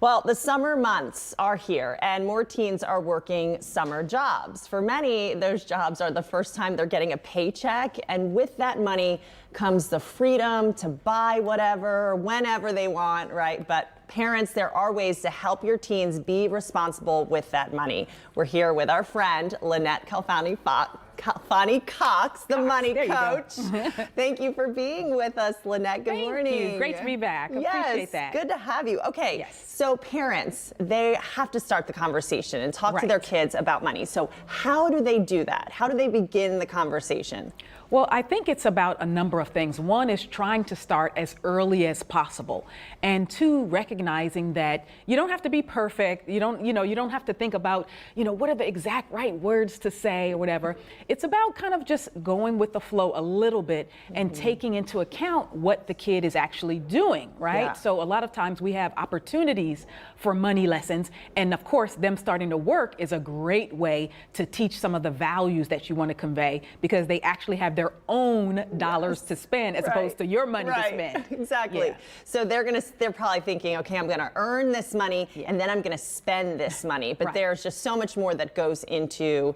Well, the summer months are here and more teens are working summer jobs. For many, those jobs are the first time they're getting a paycheck, and with that money comes the freedom to buy whatever, whenever they want, right? But parents, there are ways to help your teens be responsible with that money. We're here with our friend, Lynnette Khalfani-Cox, the money coach. Thank you for being with us, Lynnette. Good morning. Thank you. Great to be back. Appreciate that. Good to have you. Okay, yes. So parents, they have to start the conversation and talk to their kids about money. So how do they do that? How do they begin the conversation? Well, I think it's about a number of things. One is trying to start as early as possible. And two, recognizing that you don't have to be perfect. You don't have to think about, what are the exact right words to say or whatever. It's about kind of just going with the flow a little bit and taking into account what the kid is actually doing, right? Yeah. So a lot of times we have opportunities for money lessons. And of course, them starting to work is a great way to teach some of the values that you want to convey, because they actually have their own dollars to spend as opposed to your money to spend. Exactly. Yeah. So they're probably thinking, okay, I'm going to earn this money and then I'm going to spend this money. But there's just so much more that goes into,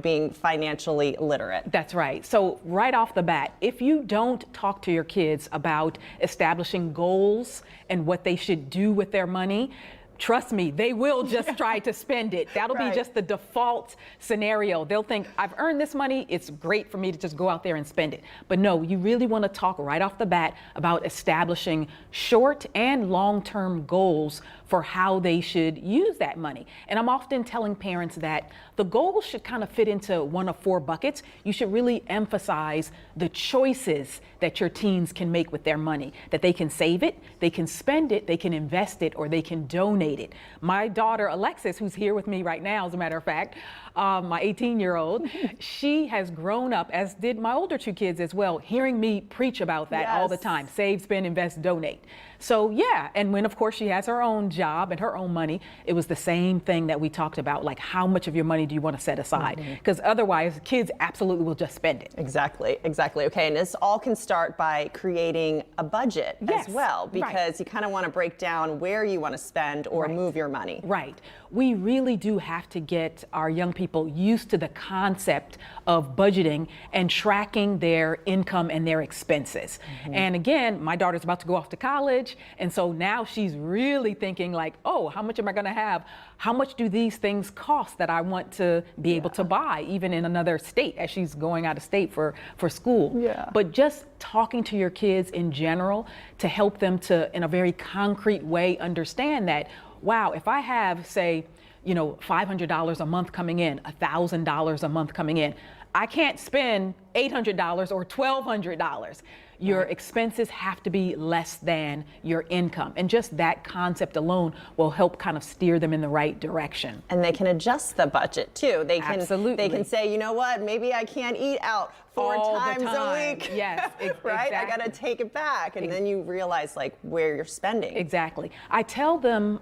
being financially literate. That's right. So right off the bat, if you don't talk to your kids about establishing goals and what they should do with their money, trust me, they will just try to spend it. That'll be just the default scenario. They'll think, I've earned this money, it's great for me to just go out there and spend it. But no, you really want to talk right off the bat about establishing short and long-term goals for how they should use that money. And I'm often telling parents that the goals should kind of fit into one of four buckets. You should really emphasize the choices that your teens can make with their money, that they can save it, they can spend it, they can invest it, or they can donate it. My daughter, Alexis, who's here with me right now, as a matter of fact, my 18-year-old, she has grown up, as did my older two kids as well, hearing me preach about that all the time. Save, spend, invest, donate. So yeah, and when of course she has her own job and her own money, it was the same thing that we talked about, like how much of your money do you want to set aside? Because otherwise kids absolutely will just spend it. Exactly. Okay, and this all can start by creating a budget as well, because you kind of want to break down where you want to spend or move your money. Right. We really do have to get our young people used to the concept of budgeting and tracking their income and their expenses. And again, my daughter's about to go off to college. And so now she's really thinking like, oh, how much am I going to have? How much do these things cost that I want to be able to buy, even in another state as she's going out of state for school? But just talking to your kids in general to help them to, in a very concrete way, understand that, wow, if I have, say, $500 a month coming in, $1,000 a month coming in, I can't spend $800 or $1,200. Your expenses have to be less than your income. And just that concept alone will help kind of steer them in the right direction. And they can adjust the budget too. They can Absolutely. They can say, you know what, maybe I can't eat out four times a week. Yes, right? exactly. I got to take it back. And then you realize like where you're spending. Exactly. I tell them,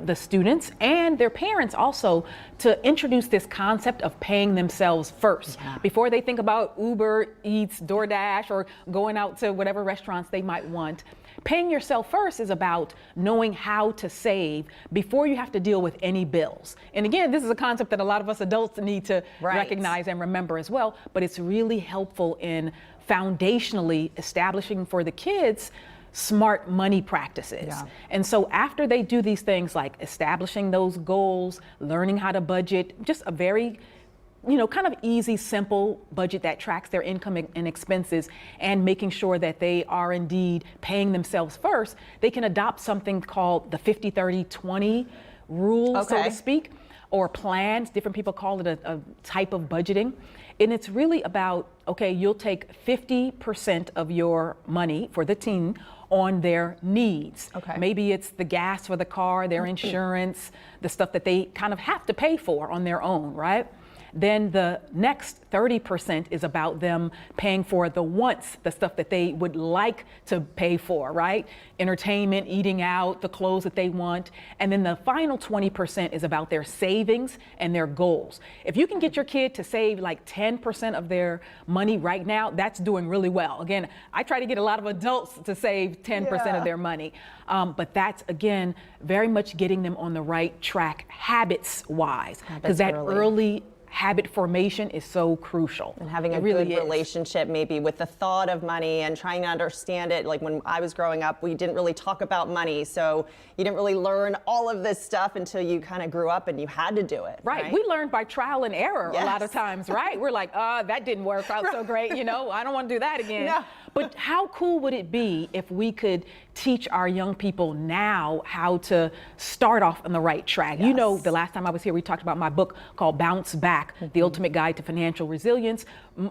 the students and their parents also, to introduce this concept of paying themselves first before they think about Uber Eats, DoorDash, or going out to whatever restaurants they might want. Paying yourself first is about knowing how to save before you have to deal with any bills. And again, this is a concept that a lot of us adults need to recognize and remember as well, but it's really helpful in foundationally establishing for the kids smart money practices. And so after they do these things like establishing those goals, learning how to budget, just a very kind of easy, simple budget that tracks their income and expenses, and making sure that they are indeed paying themselves first, they can adopt something called the 50-30-20 rule, so to speak, or plans. Different people call it a type of budgeting. And it's really about, okay, you'll take 50% of your money for the teen on their needs. Maybe it's the gas for the car, their insurance, the stuff that they kind of have to pay for on their own, right? Then the next 30% is about them paying for the wants, the stuff that they would like to pay for, right? Entertainment, eating out, the clothes that they want. And then the final 20% is about their savings and their goals. If you can get your kid to save like 10% of their money right now, that's doing really well. Again, I try to get a lot of adults to save 10% of their money. But that's, again, very much getting them on the right track habits-wise, because that early habit formation is so crucial. And having a good relationship maybe with the thought of money and trying to understand it. Like when I was growing up, we didn't really talk about money. So you didn't really learn all of this stuff until you kind of grew up and you had to do it. Right. We learned by trial and error a lot of times, right? We're like, that didn't work out so great. You know, I don't want to do that again. No. But how cool would it be if we could teach our young people now how to start off on the right track? You know, the last time I was here, we talked about my book called Bounce Back, The Ultimate Guide to Financial Resilience,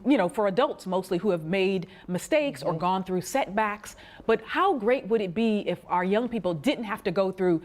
you know, for adults mostly who have made mistakes or gone through setbacks. But how great would it be if our young people didn't have to go through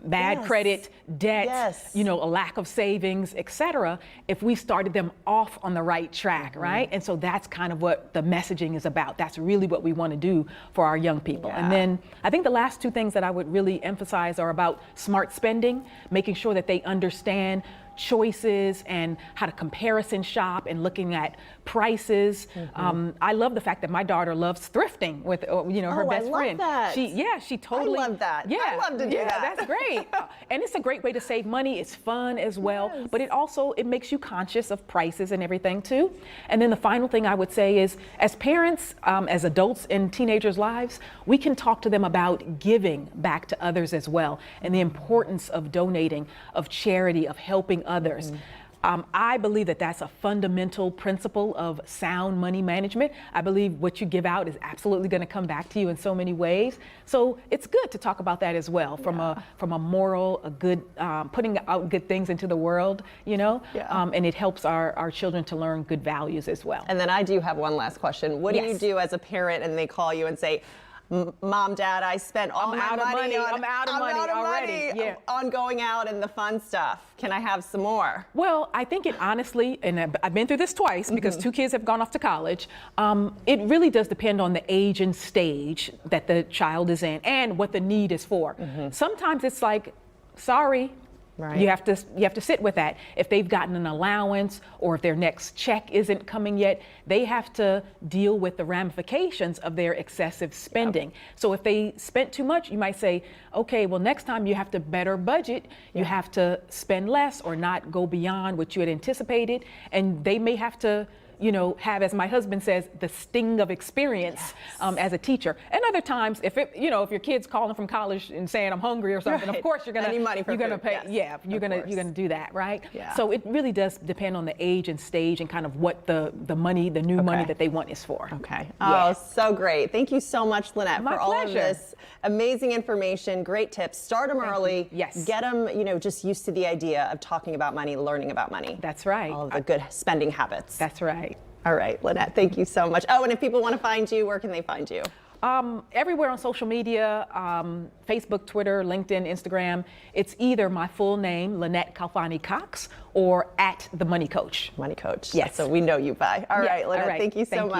bad credit, debt, you know, a lack of savings, etc., if we started them off on the right track, right? And so that's kind of what the messaging is about. That's really what we want to do for our young people. And then I think the last two things that I would really emphasize are about smart spending, making sure that they understand choices and how to comparison shop and looking at prices. I love the fact that my daughter loves thrifting with you know, her best friend. That. She totally. I love that. Yeah, I love to do that. That's great. And it's a great way to save money. It's fun as well, but it makes you conscious of prices and everything too. And then the final thing I would say is, as parents, as adults in teenagers' lives, we can talk to them about giving back to others as well, and the importance of donating, of charity, of helping others. I believe that that's a fundamental principle of sound money management. I believe what you give out is absolutely going to come back to you in so many ways. So it's good to talk about that as well, from a moral, a good, putting out good things into the world, you know, and it helps our children to learn good values as well. And then I do have one last question. What do you do as a parent and they call you and say, Mom, Dad, I spent all my money on, I'm out of money already. On going out and the fun stuff. Can I have some more? Well, I think it honestly, and I've been through this twice because two kids have gone off to college. It really does depend on the age and stage that the child is in and what the need is for. Sometimes it's like, sorry. Right. You have to sit with that. If they've gotten an allowance or if their next check isn't coming yet, they have to deal with the ramifications of their excessive spending. So if they spent too much, you might say, okay, well, next time you have to better budget. You have to spend less or not go beyond what you had anticipated. And they may have to, you know, have, as my husband says, the sting of experience as a teacher. And other times, if your kid's calling from college and saying I'm hungry or something, of course you're gonna pay. You're gonna do that, right? So it really does depend on the age and stage and kind of what the new money that they want is for. Oh, so great! Thank you so much, Lynnette, for all of pleasure. this amazing information, great tips. Start them early. Get them, just used to the idea of talking about money, learning about money. That's right. All of the good spending habits. That's right. All right, Lynnette, thank you so much. Oh, and if people want to find you, where can they find you? Everywhere on social media, Facebook, Twitter, LinkedIn, Instagram. It's either my full name, Lynnette Khalfani-Cox, or @The Money Coach. Money Coach. Yes. So we know you by. All right, Lynnette, thank you so much.